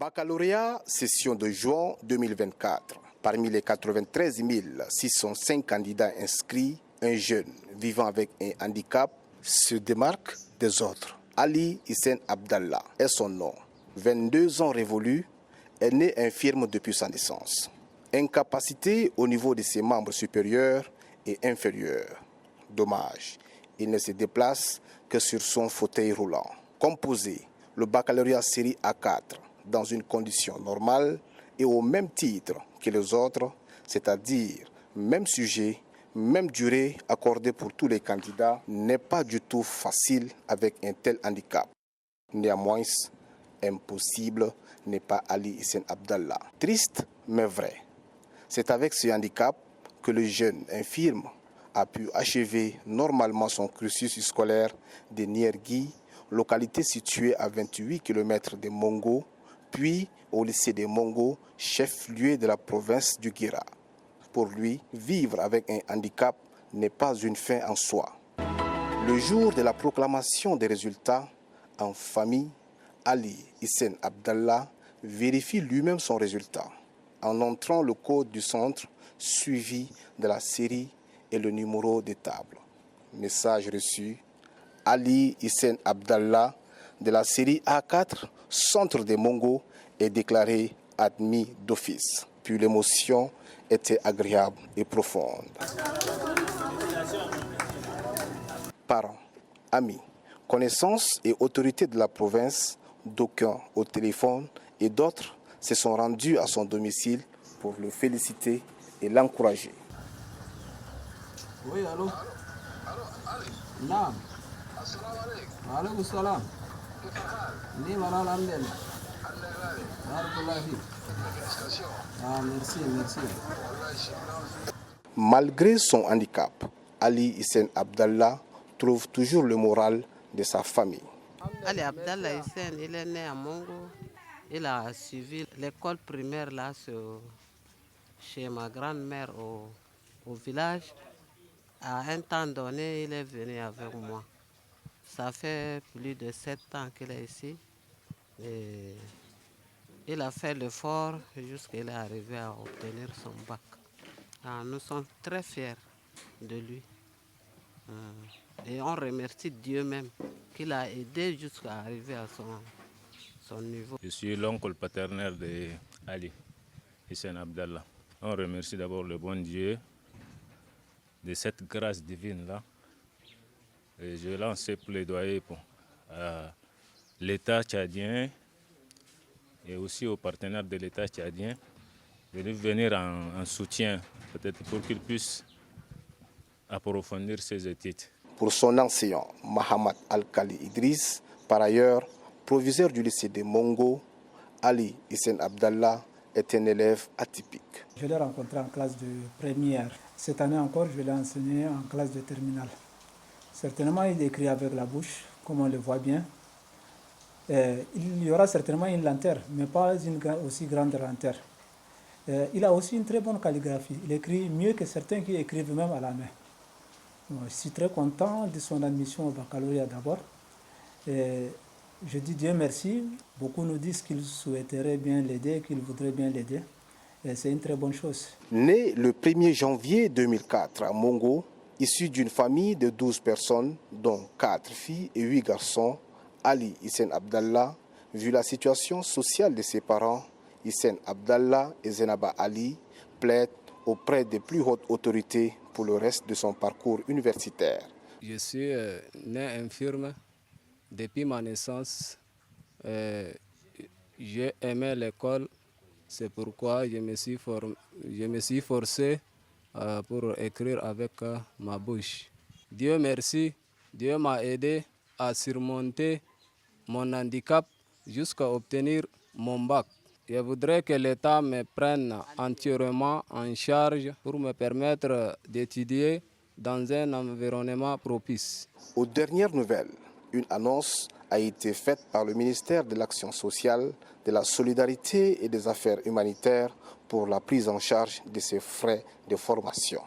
Baccalauréat, session de juin 2024. Parmi les 93 605 candidats inscrits, un jeune vivant avec un handicap se démarque des autres. Ali Hissène Abdallah est son nom. 22 ans révolus, est né infirme depuis sa naissance. Incapacité au niveau de ses membres supérieurs et inférieurs. Dommage, il ne se déplace que sur son fauteuil roulant. Composé le baccalauréat série A4 dans une condition normale et au même titre que les autres, c'est-à-dire même sujet, même durée accordée pour tous les candidats, n'est pas du tout facile avec un tel handicap. Néanmoins, impossible n'est pas Ali Hissène Abdallah. Triste mais vrai. C'est avec ce handicap que le jeune infirme a pu achever normalement son cursus scolaire de Niergui, localité située à 28 km de Mongo, puis au lycée de Mongo, chef-lieu de la province du Guira. Pour lui, vivre avec un handicap n'est pas une fin en soi. Le jour de la proclamation des résultats, en famille, Ali Hissène Abdallah vérifie lui-même son résultat en entrant le code du centre suivi de la série et le numéro de table. Message reçu. Ali Hissène Abdallah de la série A4, centre de Mongo, est déclaré admis d'office. Puis l'émotion était agréable et profonde. Parents, amis, connaissances et autorités de la province, d'aucuns au téléphone et d'autres se sont rendus à son domicile pour le féliciter et l'encourager. Oui, allô? Allô, Ali? Naam. Assalamu alaikum. Wa alaikum salam. كيف الحال؟ Ni wala alhamdulillah. الحمد لله. Barakallahu fik. Félicitations. Ah, merci, merci. والله شكرا. Malgré son handicap, Ali Hissène Abdallah trouve toujours le moral de sa famille. Ali Abdallah Hissène, il est né à Mongo. Il a suivi l'école primaire là chez ma grand-mère au village. À un temps donné, il est venu avec moi. Ça fait plus de 7 ans qu'il est ici. Et il a fait l'effort jusqu'à il est arrivé à obtenir son bac. Nous sommes très fiers de lui. Et on remercie Dieu même qu'il a aidé jusqu'à arriver à son niveau. Je suis l'oncle paternel de Ali Hissène Abdallah. On remercie d'abord le bon Dieu de cette grâce divine-là. Et je lance ce plaidoyer pour l'État tchadien et aussi aux partenaires de l'État tchadien de venir en soutien, peut-être pour qu'ils puissent approfondir ses études. Pour son enseignant, Mohamed Al-Khali Idriss, par ailleurs proviseur du lycée de Mongo, Ali Hissène Abdallah est un élève atypique. Je l'ai rencontré en classe de première. Cette année encore, je l'ai enseigné en classe de terminale. Certainement, il écrit avec la bouche, comme on le voit bien. Il y aura certainement une lanterne, mais pas une aussi grande lanterne. Il a aussi une très bonne calligraphie. Il écrit mieux que certains qui écrivent même à la main. Je suis très content de son admission au baccalauréat d'abord. Je dis Dieu merci. Beaucoup nous disent qu'ils souhaiteraient bien l'aider, qu'ils voudraient bien l'aider. Et c'est une très bonne chose. Né le 1er janvier 2004 à Mongo, issu d'une famille de 12 personnes, dont 4 filles et 8 garçons, Ali Hissène Abdallah, vu la situation sociale de ses parents, Hissène Abdallah et Zenaba Ali plaident auprès des plus hautes autorités pour le reste de son parcours universitaire. Je suis né infirme depuis ma naissance. J'ai aimé l'école, c'est pourquoi je me suis forcé pour écrire avec ma bouche. Dieu merci, Dieu m'a aidé à surmonter mon handicap jusqu'à obtenir mon bac. Je voudrais que l'État me prenne entièrement en charge pour me permettre d'étudier dans un environnement propice. Aux dernières nouvelles, une annonce a été faite par le ministère de l'Action sociale, de la solidarité et des affaires humanitaires pour la prise en charge de ces frais de formation.